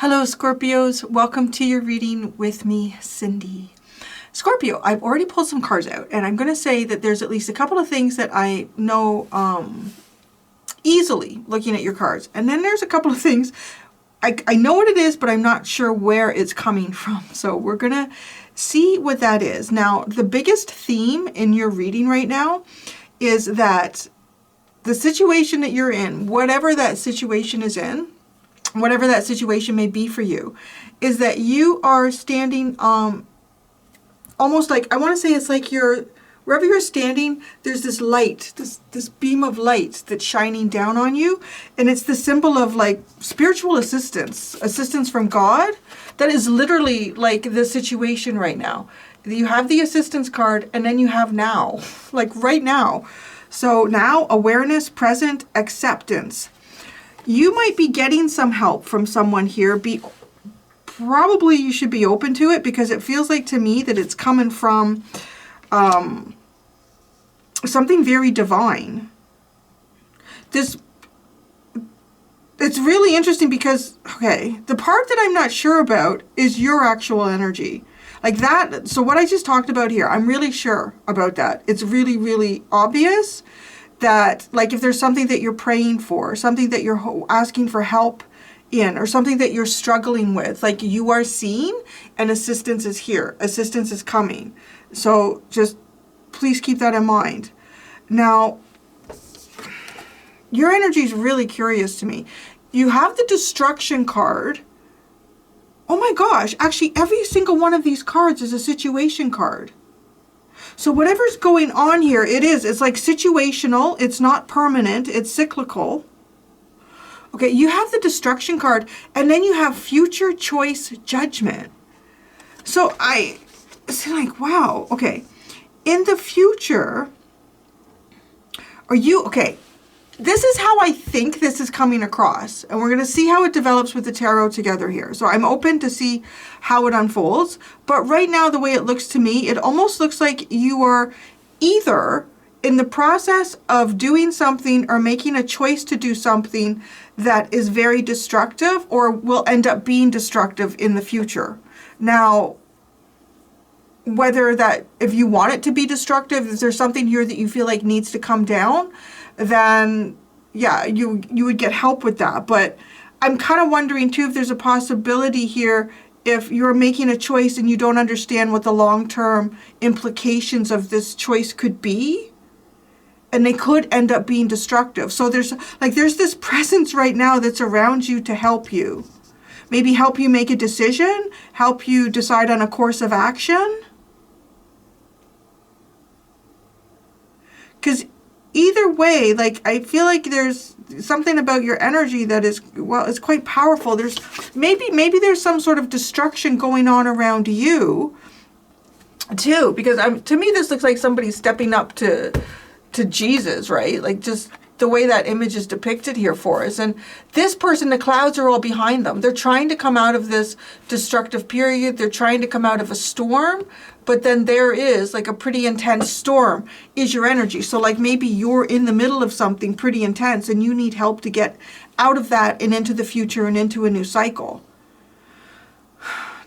Hello Scorpios, welcome to your reading with me, Cindy. Scorpio, I've already pulled some cards out and I'm going to say that there's at least a couple of things that I know easily looking at your cards. And then there's a couple of things, I know what it is, but I'm not sure where it's coming from. So we're going to see what that is. Now, the biggest theme in your reading right now is that the situation that you're in, whatever that situation is in, whatever that situation may be for you, is that you are standing almost like, I want to say it's like you're, wherever you're standing, there's this light, this beam of light that's shining down on you. And it's the symbol of like spiritual assistance from God. That is literally like the situation right now. You have the assistance card and then you have now, like right now. So now, awareness, present, acceptance. You might be getting some help from someone here. Probably you should be open to it because it feels like to me that it's coming from something very divine. It's really interesting because, okay, the part that I'm not sure about is your actual energy. Like that, so what I just talked about here, I'm really sure about that. It's really, really obvious that, like, if there's something that you're praying for, something that you're asking for help in, or something that you're struggling with, like you are seeing and assistance is here. Assistance is coming. So just please keep that in mind. Now, your energy is really curious to me. You have the destruction card. Oh my gosh, actually every single one of these cards is a situation card. So whatever's going on here, it's like situational, it's not permanent, it's cyclical. Okay, you have the destruction card, and then you have future choice judgment. So it's like, wow, okay. In the future, okay, this is how I think this is coming across. And we're going to see how it develops with the tarot together here. So I'm open to see how it unfolds. But right now, the way it looks to me, it almost looks like you are either in the process of doing something or making a choice to do something that is very destructive or will end up being destructive in the future. Now, whether that, if you want it to be destructive, is there something here that you feel like needs to come down? Then yeah, you would get help with that. But I'm kind of wondering too if there's a possibility here if you're making a choice and you don't understand what the long-term implications of this choice could be, and they could end up being destructive. So there's this presence right now that's around you to help you. Maybe help you make a decision, help you decide on a course of action. Because either way, like, I feel like there's something about your energy that is, well, it's quite powerful. There's maybe there's some sort of destruction going on around you too, because to me this looks like somebody stepping up to Jesus, right? Like just the way that image is depicted here for us. And this person, the clouds are all behind them. They're trying to come out of this destructive period. They're trying to come out of a storm, but then there is like a pretty intense storm is your energy. So like maybe you're in the middle of something pretty intense and you need help to get out of that and into the future and into a new cycle.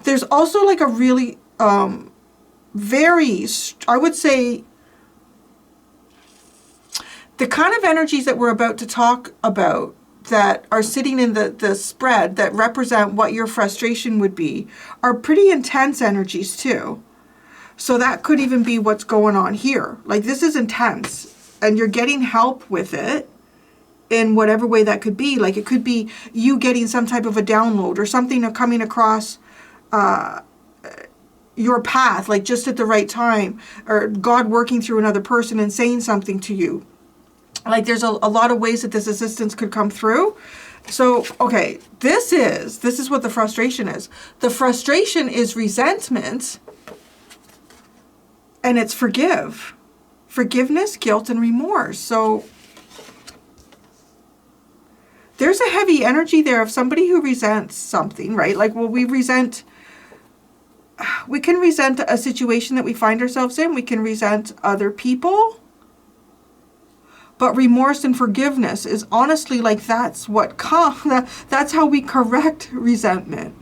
There's also like a really, very, I would say, the kind of energies that we're about to talk about that are sitting in the spread that represent what your frustration would be are pretty intense energies too. So that could even be what's going on here. Like this is intense and you're getting help with it in whatever way that could be. Like it could be you getting some type of a download or something coming across your path, like just at the right time, or God working through another person and saying something to you. Like there's a lot of ways that this assistance could come through. So, okay, this is what the frustration is. The frustration is resentment, and it's forgiveness, guilt, and remorse. So there's a heavy energy there of somebody who resents something, right? Like, well, we can resent a situation that we find ourselves in. We can resent other people. But remorse and forgiveness is honestly like that's what that's how we correct resentment.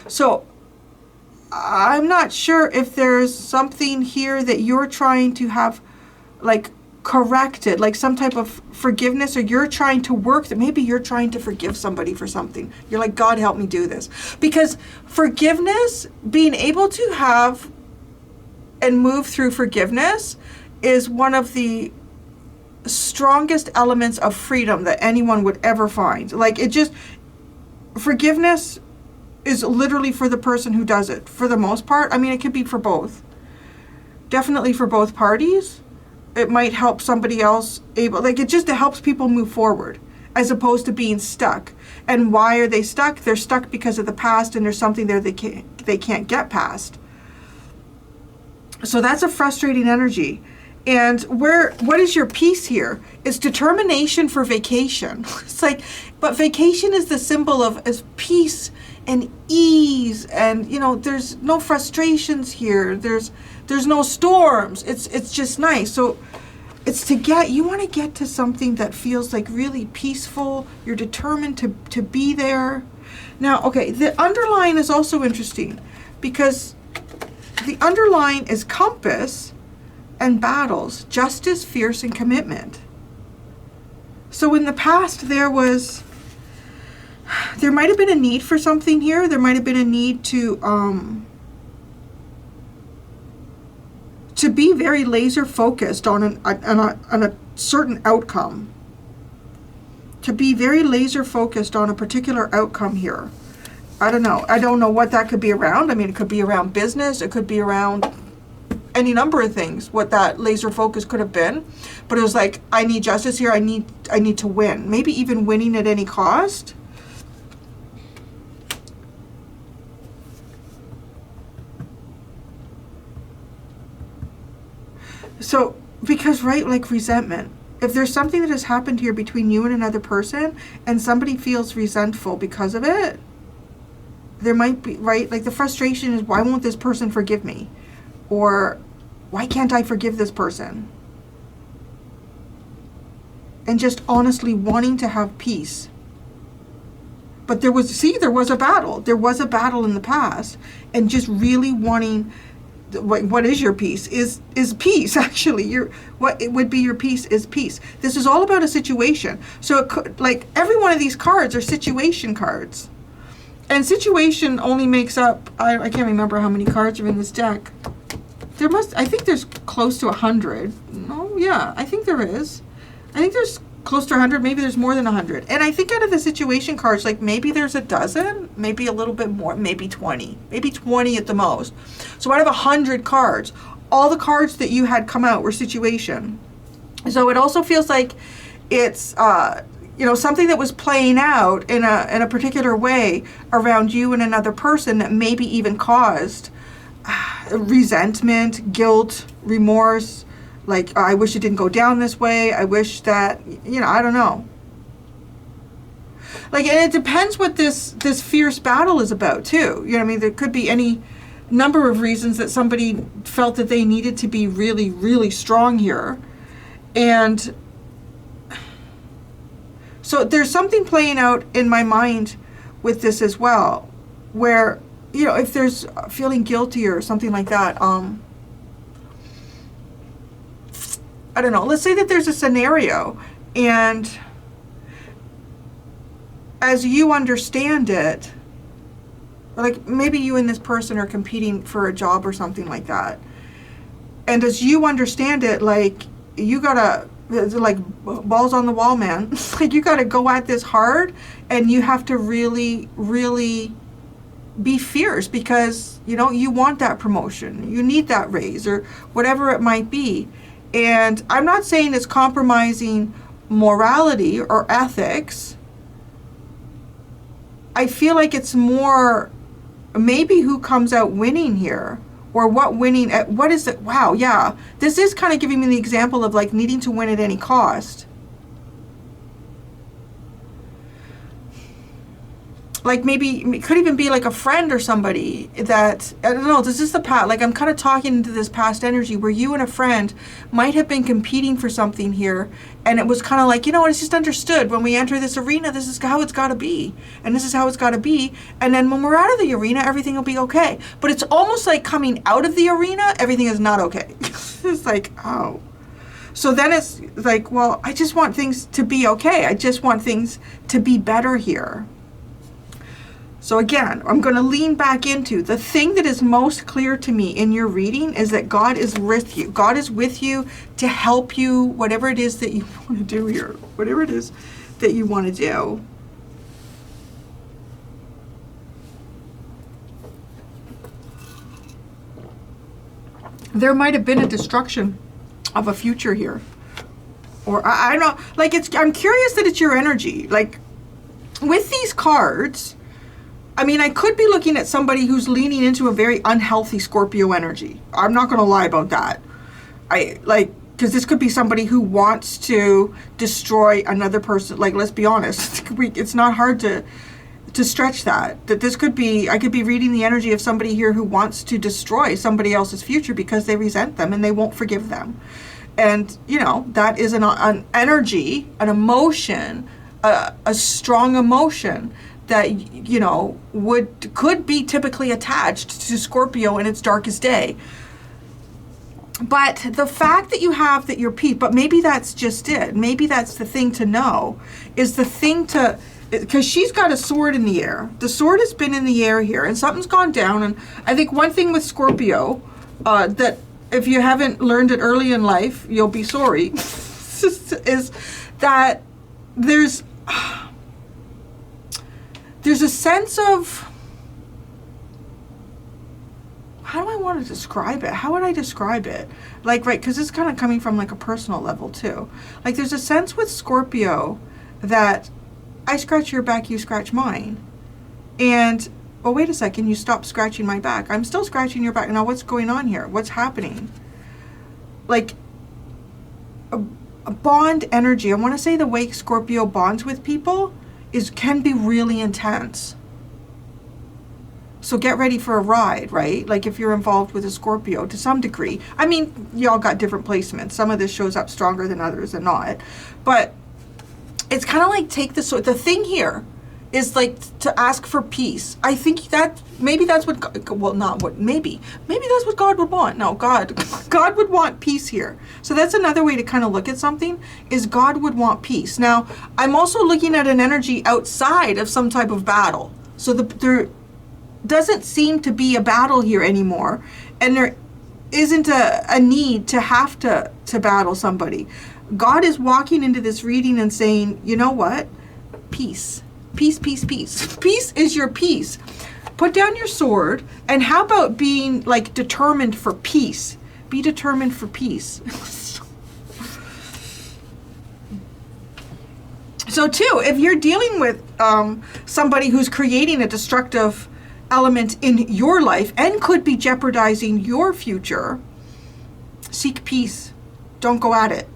So I'm not sure if there's something here that you're trying to have like corrected, like some type of forgiveness, or you're trying to work that maybe you're trying to forgive somebody for something. You're like, God, help me do this. Because forgiveness, being able to have and move through forgiveness is one of the strongest elements of freedom that anyone would ever find. Like it just, forgiveness is literally for the person who does it for the most part. I mean, it could be for both. Definitely for both parties. It might help somebody else it helps people move forward as opposed to being stuck. And why are they stuck? They're stuck because of the past, and there's something there they can't get past. So that's a frustrating energy. And what is your peace here? It's determination for vacation. It's like, but vacation is the symbol of as peace and ease, and there's no frustrations here. There's no storms. It's just nice. So it's you want to get to something that feels like really peaceful. You're determined to be there. Now, okay, the underline is also interesting because the underline is compass and battles, justice, fierce, and commitment. So in the past there might have been a need for something here. There might have been a need to be very laser focused on a certain outcome. To be very laser focused on a particular outcome here. I don't know. I don't know what that could be around. I mean, it could be around business. It could be around any number of things, what that laser focus could have been. But it was like, I need justice here. I need to win. Maybe even winning at any cost. So, because, right, like resentment. If there's something that has happened here between you and another person, and somebody feels resentful because of it, there might be, right, like the frustration is, why won't this person forgive me? Or, why can't I forgive this person? And just honestly wanting to have peace. But there was a battle. There was a battle in the past. And just really wanting, what is your peace? Is peace, actually. What it would be your peace is peace. This is all about a situation. So it could, like, every one of these cards are situation cards. And situation only makes up, I can't remember how many cards are in this deck. I think there's close to 100. No, yeah, I think there is. I think there's close to 100, maybe there's more than 100. And I think out of the situation cards, like maybe there's a dozen, maybe a little bit more, maybe 20 at the most. So out of 100 cards, all the cards that you had come out were situation. So it also feels like it's, something that was playing out in a particular way around you and another person that maybe even caused resentment, guilt, remorse, like, I wish it didn't go down this way. I wish that, I don't know. Like, and it depends what this fierce battle is about, too. You know what I mean? There could be any number of reasons that somebody felt that they needed to be really, really strong here. And so there's something playing out in my mind with this as well, where, if there's feeling guilty or something like that, I don't know. Let's say that there's a scenario, and as you understand it, like maybe you and this person are competing for a job or something like that. And as you understand it, like you gotta, like balls on the wall, man. Like you gotta go at this hard, and you have to really, really be fierce because, you want that promotion. You need that raise or whatever it might be. And I'm not saying it's compromising morality or ethics. I feel like it's more maybe who comes out winning here, or what is it? Wow, yeah. This is kind of giving me the example of like needing to win at any cost. like maybe it could even be like a friend or somebody that, I don't know, this is the past, like I'm kind of talking into this past energy where you and a friend might have been competing for something here, and it was kind of like, you know what, it's just understood when we enter this arena, this is how it's got to be, and this is how it's got to be, and then when we're out of the arena, everything will be okay. But it's almost like coming out of the arena, everything is not okay. It's like, oh. So then it's like, well, I just want things to be okay. I just want things to be better here. So again, I'm going to lean back into the thing that is most clear to me in your reading is that God is with you. God is with you to help you, whatever it is that you want to do here, whatever it is that you want to do. There might have been a destruction of a future here. Or I don't know, like I'm curious that it's your energy. Like with these cards, I mean, I could be looking at somebody who's leaning into a very unhealthy Scorpio energy. I'm not going to lie about that. Because this could be somebody who wants to destroy another person. Like, let's be honest, it's not hard to stretch that. That this could be, I could be reading the energy of somebody here who wants to destroy somebody else's future because they resent them and they won't forgive them. And, you know, that is an energy, an emotion, a strong emotion that, you know, could be typically attached to Scorpio in its darkest day. But the fact that you have that you're peace, but maybe that's just it. Maybe that's the thing to know, is the thing to, because she's got a sword in the air. The sword has been in the air here, and something's gone down. And I think one thing with Scorpio, that if you haven't learned it early in life, you'll be sorry, is that there's a sense of, how do I want to describe it? How would I describe it? Like, right, because it's kind of coming from like a personal level too. Like there's a sense with Scorpio that I scratch your back, you scratch mine. And, oh, wait a second, you stop scratching my back. I'm still scratching your back. Now what's going on here? What's happening? Like a bond energy. I want to say the way Scorpio bonds with people can be really intense. So get ready for a ride, right? Like if you're involved with a Scorpio to some degree. I mean, y'all got different placements. Some of this shows up stronger than others and not. But it's kind of like take the sword. The thing here is like to ask for peace. I think that maybe that's what maybe that's what God would want. No, God would want peace here. So that's another way to kind of look at something, is God would want peace. Now, I'm also looking at an energy outside of some type of battle. So there doesn't seem to be a battle here anymore, and there isn't a need to have to battle somebody. God is walking into this reading and saying, you know what? Peace. Peace, peace, peace. Peace is your peace. Put down your sword, and how about being like determined for peace? Be determined for peace. So too, if you're dealing with somebody who's creating a destructive element in your life and could be jeopardizing your future, seek peace. Don't go at it.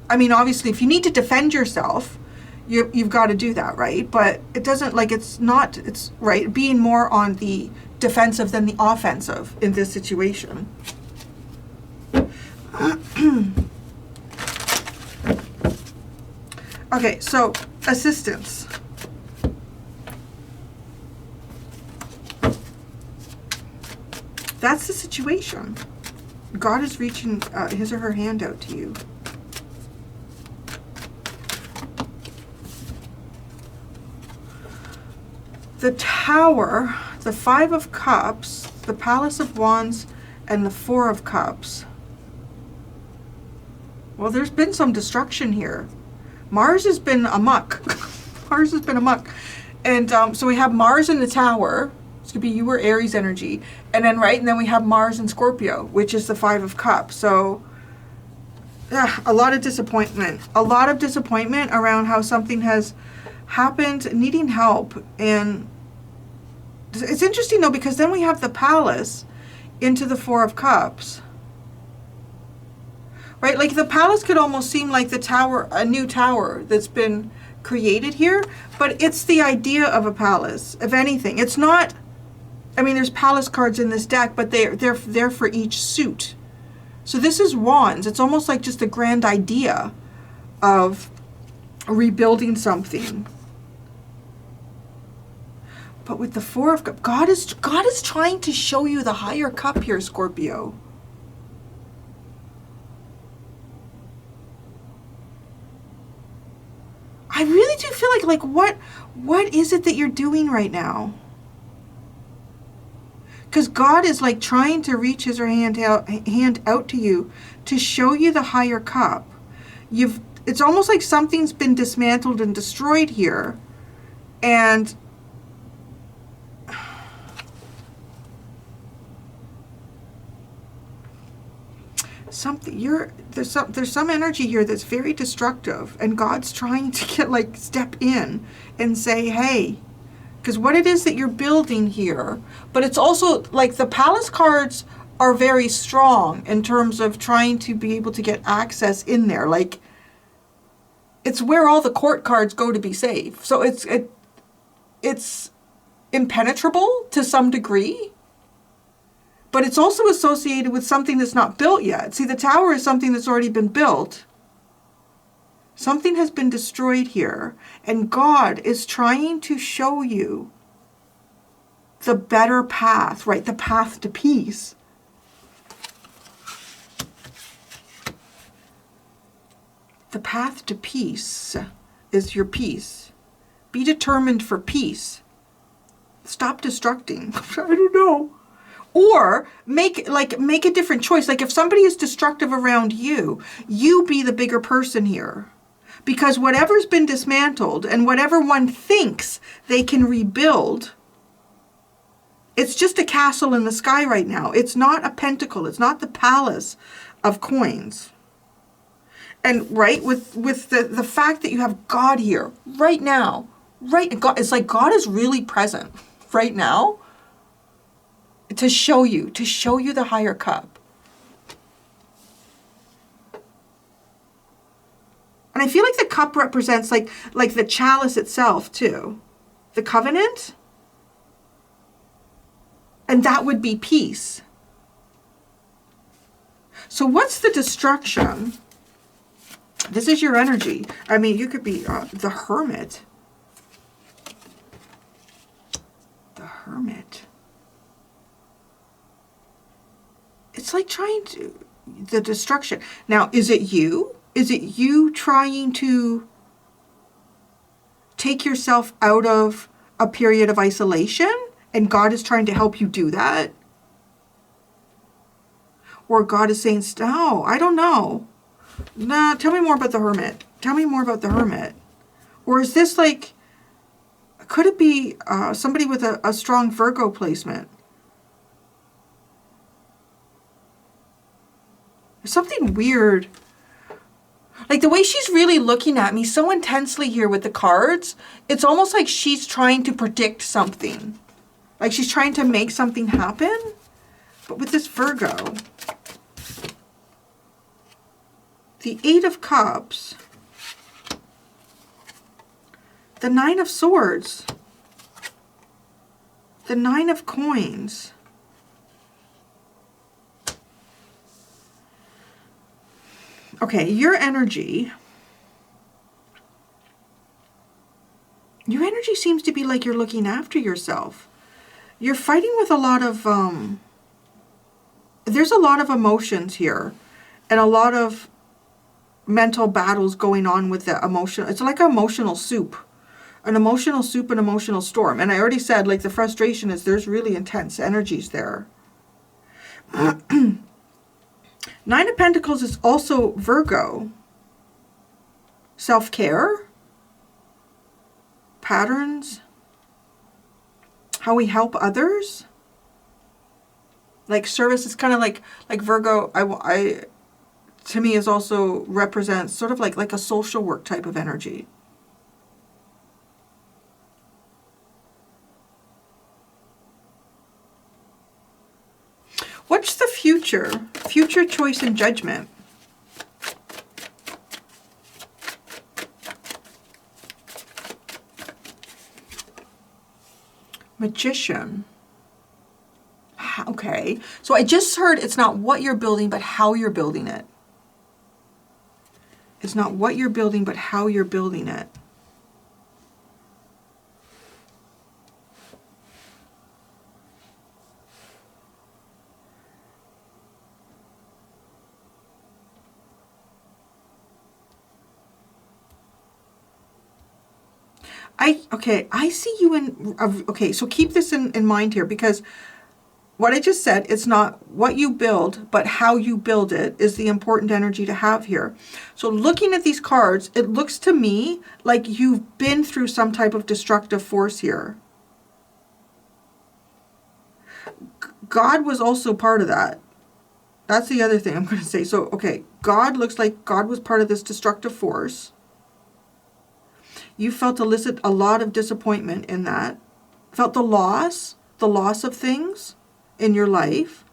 I mean, obviously, if you need to defend yourself, you've got to do that, right? But it doesn't, like, it's right, being more on the defensive than the offensive in this situation. Okay, so assistance. That's the situation. God is reaching his or her hand out to you. The Tower, the Five of Cups, the Palace of Wands, and the Four of Cups. Well, there's been some destruction here. Mars has been amok. Mars has been amok. And so we have Mars in the Tower. This could be you or Aries energy. And then we have Mars in Scorpio, which is the Five of Cups. So a lot of disappointment. A lot of disappointment around how something has happened, needing help. And it's interesting though, because then we have the Palace into the Four of Cups. Right? Like the Palace could almost seem like the tower, a new tower that's been created here, but it's the idea of a palace, if anything. It's not, I mean, there's palace cards in this deck, but they're for each suit. So this is Wands. It's almost like just a grand idea of rebuilding something. But with the Four of Cups, God is trying to show you the higher cup here, Scorpio. I really do feel like what is it that you're doing right now? Because God is like trying to reach his hand out to you to show you the higher cup. It's almost like something's been dismantled and destroyed here. And there's some energy here that's very destructive, and God's trying to step in and say, hey, because what it is that you're building here, but it's also like the palace cards are very strong in terms of trying to be able to get access in there. Like, it's where all the court cards go to be safe. So it's impenetrable to some degree, but it's also associated with something that's not built yet. See, the Tower is something that's already been built. Something has been destroyed here, and God is trying to show you the better path, right? The path to peace. The path to peace is your peace. Be determined for peace. Stop destructing. I don't know. Or make a different choice. Like if somebody is destructive around you, you be the bigger person here. Because whatever's been dismantled and whatever one thinks they can rebuild, it's just a castle in the sky right now. It's not a pentacle. It's not the palace of coins. And right, with the fact that you have God here right now, right? God, it's like God is really present right now to show you the higher cup. And I feel like the cup represents like the chalice itself too. The covenant. And that would be peace. So what's the destruction? This is your energy. I mean, you could be the Hermit. The Hermit. It's like trying to, the destruction. Now, is it you? Is it you trying to take yourself out of a period of isolation? And God is trying to help you do that? Or God is saying, no, I don't know. Nah, tell me more about the Hermit. Tell me more about the Hermit. Or is this like, could it be somebody with a strong Virgo placement? There's something weird. Like the way she's really looking at me so intensely here with the cards, it's almost like she's trying to predict something. Like she's trying to make something happen. But with this Virgo, the Eight of Cups, the Nine of Swords, the Nine of Coins, okay, your energy seems to be like you're looking after yourself. You're fighting with a lot of, there's a lot of emotions here and a lot of mental battles going on with the emotion. It's like an emotional soup, an emotional storm. And I already said, like, the frustration is there's really intense energies there. Nine of Pentacles is also Virgo. Self-care, patterns, how we help others. Like service is kind of like Virgo. I to me is also represents sort of like a social work type of energy. What's the future? Future choice and judgment. Magician. Okay. So I just heard it's not what you're building, but how you're building it. It's not what you're building, but how you're building it. I see you in, okay, so keep this in mind here, because what I just said, it's not what you build, but how you build it is the important energy to have here. So looking at these cards, it looks to me like you've been through some type of destructive force here. God was also part of that. That's the other thing I'm going to say. So, okay, God looks like God was part of this destructive force. You felt a lot of disappointment in that. Felt the loss of things in your life.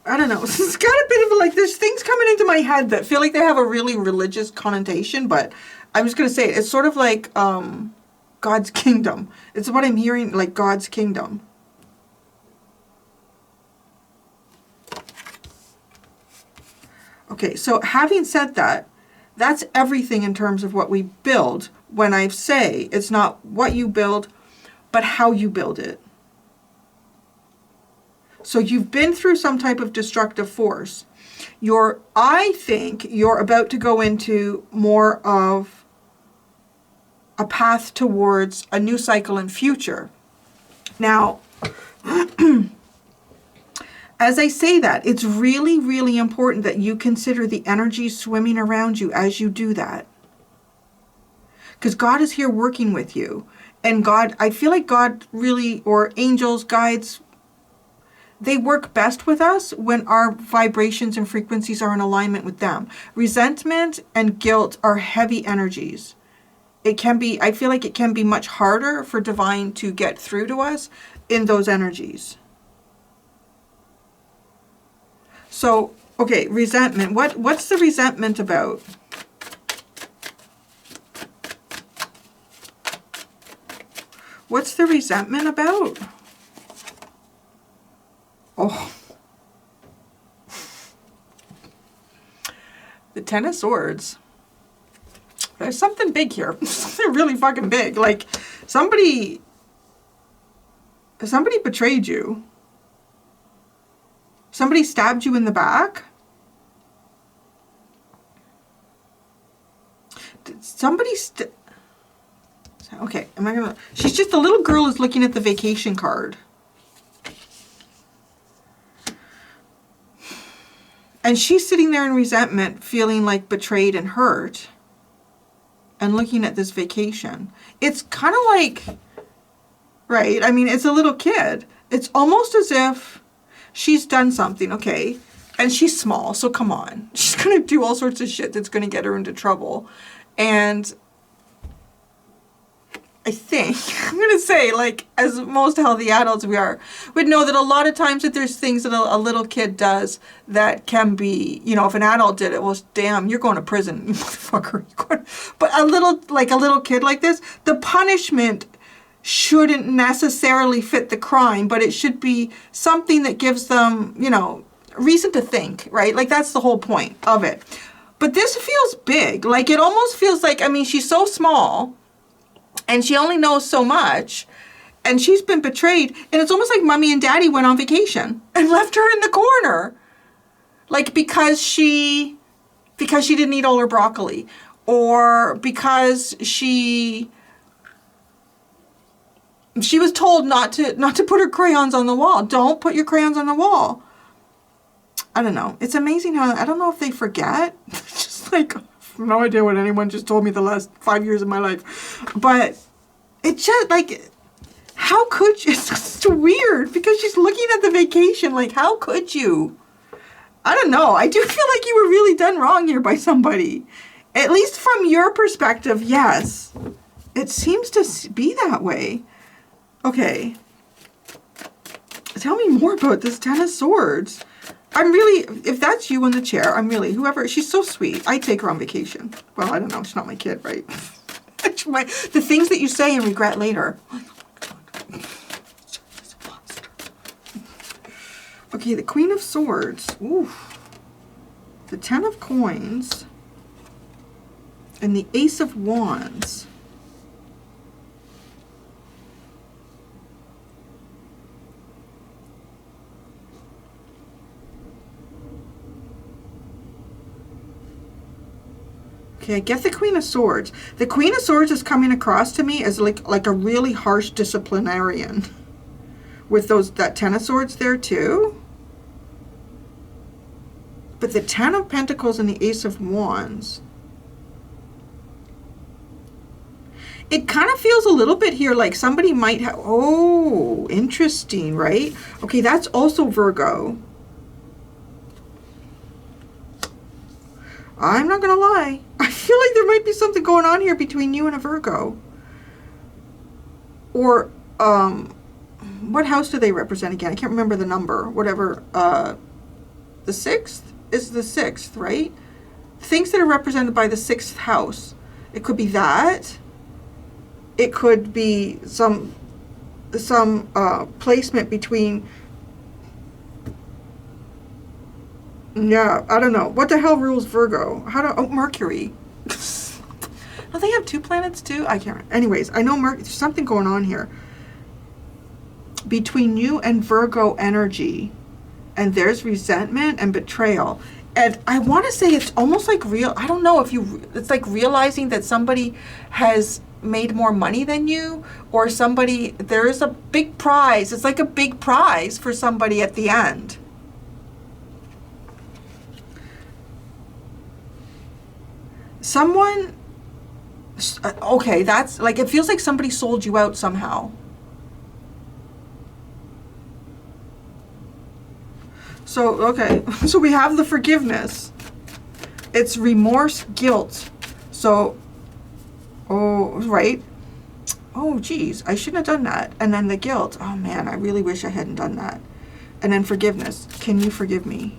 I don't know. It's got a bit of there's things coming into my head that feel like they have a really religious connotation, but I'm just going to say it. It's sort of like God's kingdom. It's what I'm hearing, like God's kingdom. Okay, so having said that, that's everything in terms of what we build when I say it's not what you build, but how you build it. So you've been through some type of destructive force. I think you're about to go into more of a path towards a new cycle and future. Now, as I say that, it's really, really important that you consider the energy swimming around you as you do that. Because God is here working with you. And God, I feel like God really, or angels, guides, they work best with us when our vibrations and frequencies are in alignment with them. Resentment and guilt are heavy energies. I feel like it can be much harder for divine to get through to us in those energies. So, okay, resentment. What's the resentment about? What's the resentment about? Oh. The Ten of Swords. There's something big here. Something really fucking big. Like, somebody betrayed you. Somebody stabbed you in the back. Did somebody okay, am I gonna... She's just, the little girl is looking at the vacation card. And she's sitting there in resentment, feeling like betrayed and hurt. And looking at this vacation. It's kind of like... Right? I mean, it's a little kid. It's almost as if... She's done something, okay, and she's small, so come on. She's going to do all sorts of shit that's going to get her into trouble. And I think, I'm going to say, like, as most healthy adults we are, would know that a lot of times that there's things that a little kid does that can be, you know, if an adult did it, well, damn, you're going to prison, you motherfucker. But a little kid like this, the punishment shouldn't necessarily fit the crime, but it should be something that gives them, you know, reason to think, right? Like, that's the whole point of it. But this feels big. Like, it almost feels like, I mean, she's so small and she only knows so much and she's been betrayed. And it's almost like mommy and daddy went on vacation and left her in the corner. Like, because she didn't eat all her broccoli, or because she was told not to put her crayons on the wall. Don't put your crayons on the wall. I don't know. It's amazing how, I don't know if they forget. It's just like, I have no idea what anyone just told me the last 5 years of my life. But it just, like, how could you? It's just weird because she's looking at the vacation. Like, how could you? I don't know. I do feel like you were really done wrong here by somebody. At least from your perspective, yes. It seems to be that way. Okay. Tell me more about this Ten of Swords. I'm really, if that's you in the chair, I'm really, whoever, she's so sweet. I take her on vacation. Well, I don't know. She's not my kid, right? The things that you say and regret later. Okay, the Queen of Swords. Ooh. The Ten of Coins. And the Ace of Wands. Okay, I get the Queen of Swords. The Queen of Swords is coming across to me as like a really harsh disciplinarian. With that Ten of Swords there too. But the Ten of Pentacles and the Ace of Wands. It kind of feels a little bit here like somebody might have... Oh, interesting, right? Okay, that's also Virgo. I'm not going to lie. I feel like there might be something going on here between you and a Virgo. Or, what house do they represent again? I can't remember the number. Whatever. The 6th is the 6th, right? Things that are represented by the 6th house. It could be that. It could be some placement between... Yeah, I don't know. What the hell rules Virgo? Oh, Mercury. Don't they have 2 planets too? I can't remember. Anyways, I know there's something going on here. Between you and Virgo energy. And there's resentment and betrayal. And I want to say it's almost like real. I don't know if it's like realizing that somebody has made more money than you. Or there is a big prize. It's like a big prize for somebody at the end. Someone, okay, that's like, it feels like somebody sold you out somehow. So, okay, so we have the forgiveness. It's remorse, guilt. So, oh, right. Oh, geez, I shouldn't have done that. And then the guilt. Oh, man, I really wish I hadn't done that. And then forgiveness. Can you forgive me?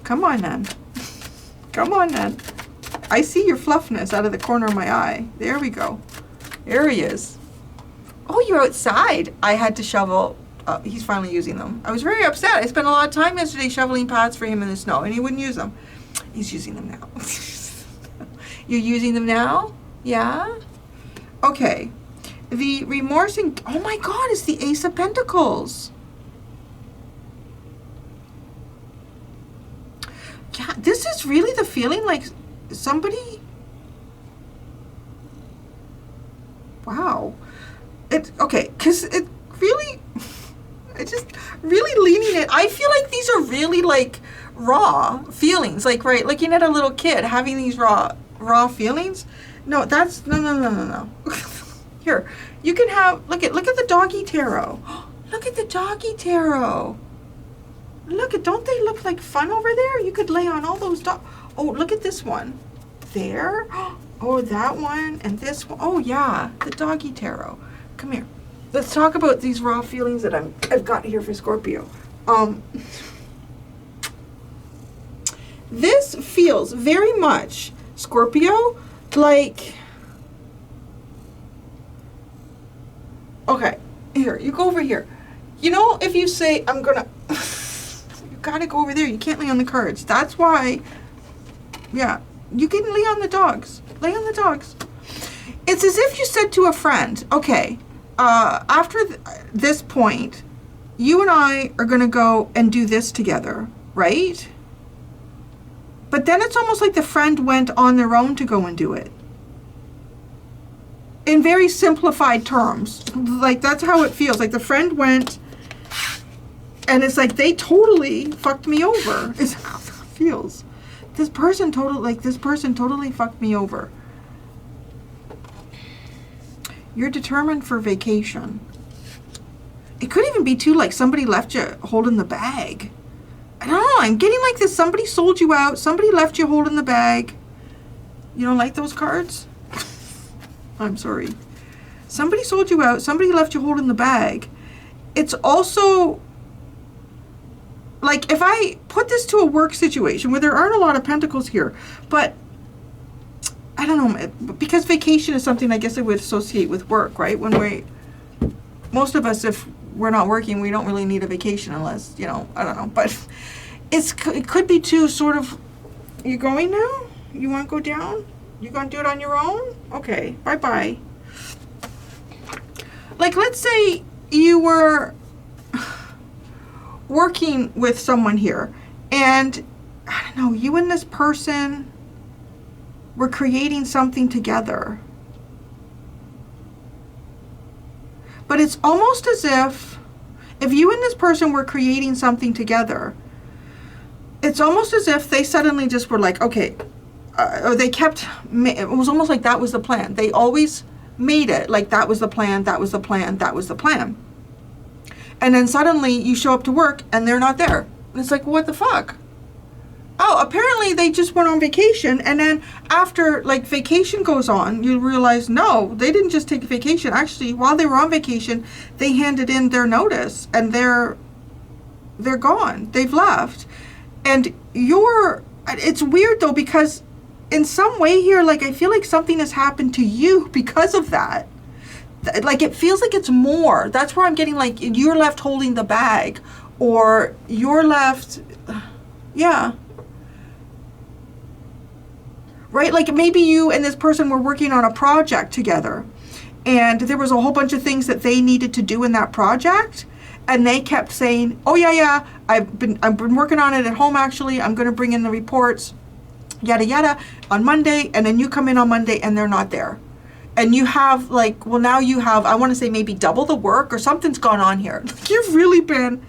Come on, then. Come on, then. I see your fluffness out of the corner of my eye. There we go. There he is. Oh, you're outside. I had to shovel. He's finally using them. I was very upset. I spent a lot of time yesterday shoveling paths for him in the snow, and he wouldn't use them. He's using them now. You're using them now? Yeah? Okay. The remorse and... Oh, my God, it's the Ace of Pentacles. Yeah, this is really the feeling like somebody... Wow. Okay, because it really... I just really leaning it. I feel like these are really like raw feelings. Like, right, looking at a little kid having these raw feelings. No, that's... No. Here, you can have... Look at the doggy tarot. Look at the doggy tarot. Don't they look like fun over there? You could lay on all those Oh, look at this one. There. Oh, that one and this one. Oh, yeah, the doggy tarot. Come here. Let's talk about these raw feelings that I've got here for Scorpio. This feels very much, Scorpio, like... Okay, here, you go over here. You know, if you say, I'm gonna... Gotta go over there. You can't lay on the cards. That's why, yeah, you can lay on the dogs. Lay on the dogs. It's as if you said to a friend, okay, after this point, you and I are going to go and do this together, right? But then it's almost like the friend went on their own to go and do it. In very simplified terms. Like, that's how it feels. Like, the friend went... And it's like they totally fucked me over. Is how it feels. This person totally fucked me over. You're determined for vacation. It could even be too like somebody left you holding the bag. I don't know. I'm getting like this. Somebody sold you out. Somebody left you holding the bag. You don't like those cards? I'm sorry. Somebody sold you out. Somebody left you holding the bag. it's also like if I put this to a work situation where there aren't a lot of pentacles here, but I don't know, because vacation is something I guess I would associate with work, right? Most of us, if we're not working, we don't really need a vacation unless, I don't know. But it could be too sort of, you going now? You want to go down? You going to do it on your own? Okay, bye-bye. Like, let's say you were working with someone here, and, I don't know, you and this person were creating something together. But it's almost as if you and this person were creating something together, it's almost as if they suddenly just were like, okay, or they kept, it was almost like that was the plan. They always made it like that was the plan, that was the plan, that was the plan. And then suddenly you show up to work and they're not there. And it's like, what the fuck? Oh, apparently they just went on vacation, and then after like vacation goes on, you realize no, they didn't just take a vacation. Actually, while they were on vacation, they handed in their notice and they're gone. They've left. And it's weird though, because in some way here, like I feel like something has happened to you because of that. Like it feels like it's more. That's where I'm getting like you're left holding the bag, or you're left, yeah. Right? Like maybe you and this person were working on a project together, and there was a whole bunch of things that they needed to do in that project, and they kept saying, oh yeah, I've been working on it at home actually, I'm going to bring in the reports, yada yada, on Monday, and then you come in on Monday and they're not there. And you have like, well now you have, I want to say maybe double the work, or something's gone on here. Like you've really been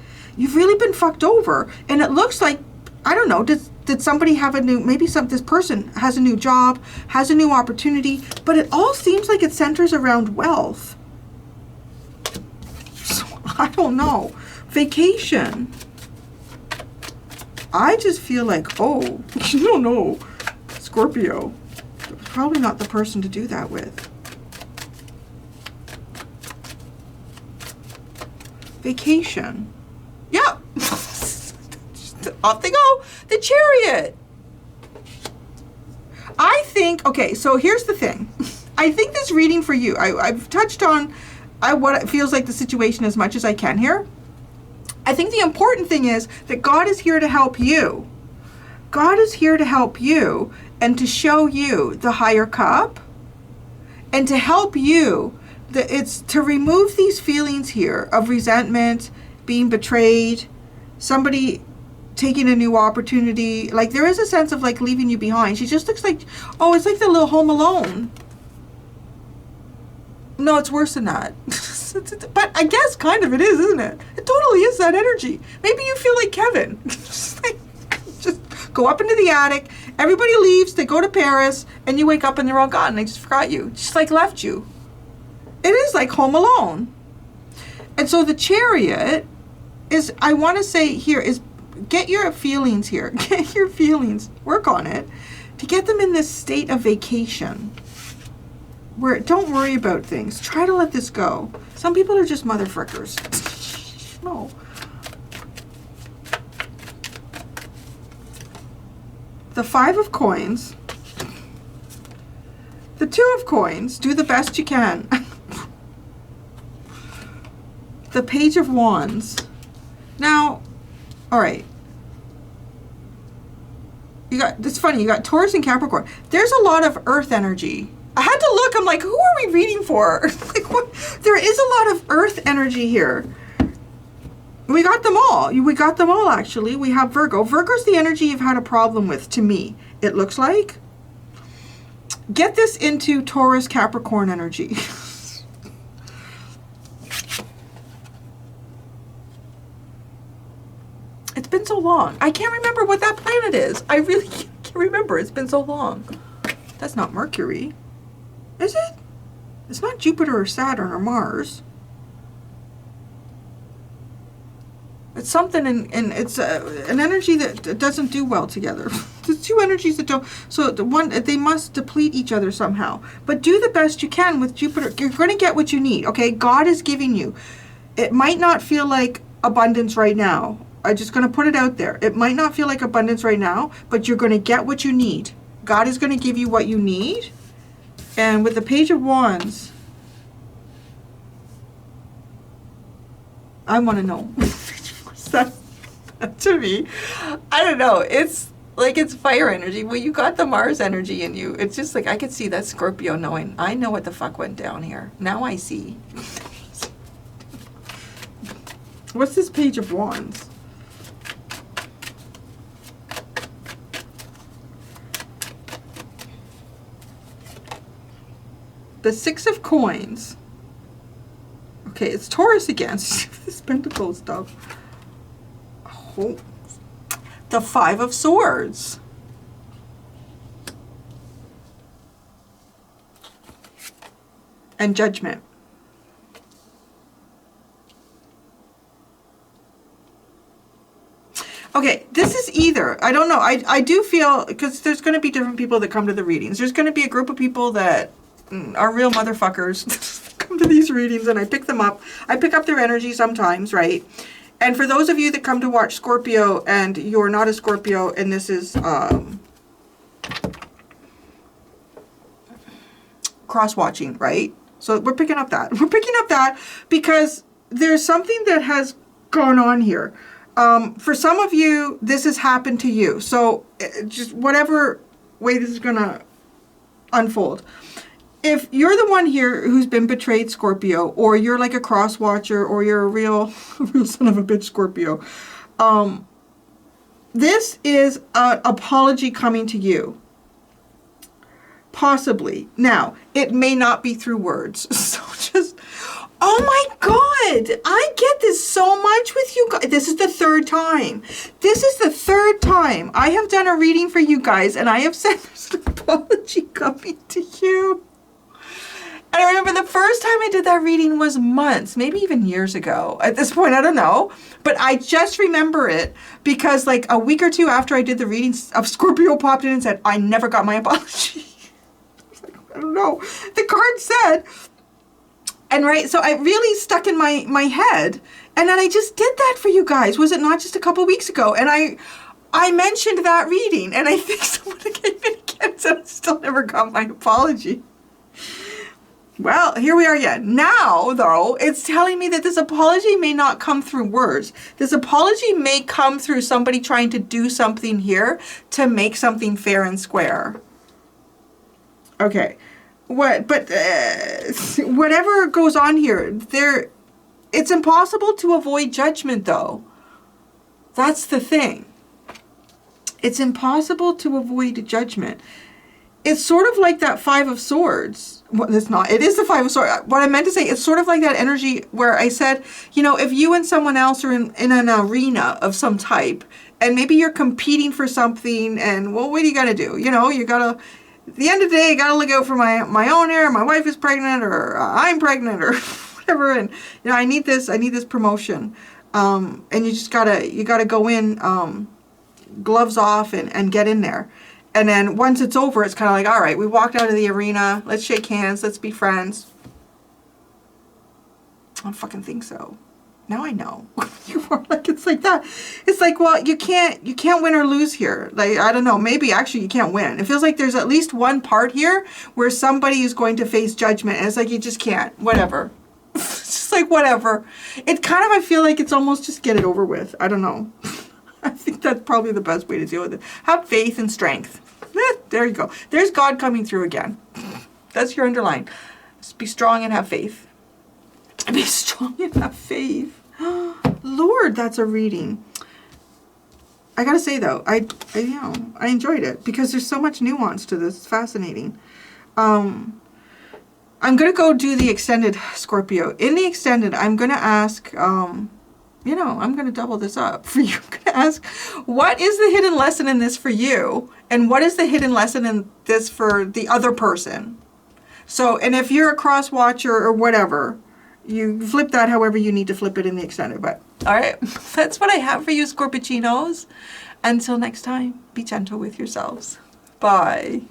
fucked over. And it looks like, I don't know, did somebody have a new, maybe this person has a new job, has a new opportunity, but it all seems like it centers around wealth. So, I don't know. Vacation. I just feel like, oh, you don't know, Scorpio. Probably not the person to do that with. Vacation. Yeah. Off they go. The Chariot. I think, okay, so here's the thing. I think this reading for you, I've touched on what it feels like the situation as much as I can here. I think the important thing is that God is here to help you. God is here to help you and to show you the higher cup and to help you. It's to remove these feelings here of resentment, being betrayed, somebody taking a new opportunity. Like there is a sense of like leaving you behind. She just looks like, oh, it's like the little Home Alone. No, it's worse than that. But I guess kind of it is, isn't it? It totally is that energy. Maybe you feel like Kevin. just go up into the attic, everybody leaves, they go to Paris, and you wake up and they're all gone. They just forgot you. Just like left you. It is like Home Alone. And so the Chariot is, I want to say here, is get your feelings here. Get your feelings. Work on it. To get them in this state of vacation. Where don't worry about things. Try to let this go. Some people are just motherfuckers. No. The 5 of Coins. The 2 of Coins. Do the best you can. The Page of Wands. Now, all right. It's funny, you got Taurus and Capricorn. There's a lot of earth energy. I had to look, I'm like, who are we reading for? Like, what? There is a lot of earth energy here. We got them all. We got them all, actually. We have Virgo. Virgo's the energy you've had a problem with, to me, it looks like. Get this into Taurus, Capricorn energy. It's been so long. I can't remember what that planet is. I really can't remember. It's been so long. That's not Mercury. Is it? It's not Jupiter or Saturn or Mars. It's something, and it's an energy that doesn't do well together. The two energies that don't. So they must deplete each other somehow. But do the best you can with Jupiter. You're going to get what you need. Okay, God is giving you. It might not feel like abundance right now. I'm just going to put it out there. It might not feel like abundance right now, but you're going to get what you need. God is going to give you what you need. And with the Page of Wands, I want to know. What's that to me? I don't know. It's like it's fire energy. Well, you got the Mars energy in you. It's just like I could see that Scorpio knowing. I know what the fuck went down here. Now I see. What's this Page of Wands? The Six of Coins. Okay, it's Taurus again. This pentacle stuff. Oh. The Five of Swords. And Judgment. Okay, this is either. I don't know. I do feel, because there's going to be different people that come to the readings. There's going to be a group of people that are real motherfuckers come to these readings, and I pick them up. I pick up their energy sometimes, right? And for those of you that come to watch Scorpio and you're not a Scorpio, and this is cross-watching, right? So we're picking up that. We're picking up that because there's something that has gone on here. For some of you, this has happened to you. So just whatever way this is going to unfold. If you're the one here who's been betrayed, Scorpio, or you're like a cross watcher, or you're a real son of a bitch, Scorpio, this is an apology coming to you. Possibly. Now, it may not be through words. So just, oh my God, I get this so much with you guys. This is the third time. This is the third time I have done a reading for you guys, and I have said there's an apology coming to you. And I remember the first time I did that reading was months, maybe even years ago. At this point, I don't know. But I just remember it because like a week or two after I did the reading, of Scorpio popped in and said, I never got my apology. I was like, I don't know. The card said, and right, so I really stuck in my head. And then I just did that for you guys. Was it not just a couple weeks ago? And I mentioned that reading, and I think someone came in again and said I still never got my apology. Well, here we are again. Now, though, it's telling me that this apology may not come through words. This apology may come through somebody trying to do something here to make something fair and square. Okay. But whatever goes on here, it's impossible to avoid judgment, though. That's the thing. It's impossible to avoid judgment. It's sort of like that Five of Swords. Well, it's not. It is the Five of Swords. What I meant to say, it's sort of like that energy where I said, you know, if you and someone else are in an arena of some type, and maybe you're competing for something, and, well, what do you got to do? You know, you got to, at the end of the day, you got to look out for my own hair, my wife is pregnant, or I'm pregnant, or whatever, and, you know, I need this promotion. And you just you gotta go in, gloves off and get in there. And then once it's over, it's kind of like, all right, we walked out of the arena. Let's shake hands. Let's be friends. I don't fucking think so. Now I know. You are like, it's like that. It's like, well, you can't win or lose here. Like, I don't know. Maybe actually you can't win. It feels like there's at least one part here where somebody is going to face judgment. And it's like, you just can't. Whatever. It's just like, whatever. It kind of, I feel like it's almost just get it over with. I don't know. I think that's probably the best way to deal with it. Have faith and strength. There you go. There's God coming through again. That's your underline. Just be strong and have faith. Be strong and have faith. Lord, that's a reading. I gotta say though, I enjoyed it because there's so much nuance to this. It's fascinating. I'm gonna go do the extended, Scorpio. In the extended, I'm gonna ask. I'm going to double this up for you. I'm going to ask, what is the hidden lesson in this for you? And what is the hidden lesson in this for the other person? So, and if you're a cross watcher or whatever, you flip that however you need to flip it in the extended. But, all right, that's what I have for you, Scorpicinos. Until next time, be gentle with yourselves. Bye.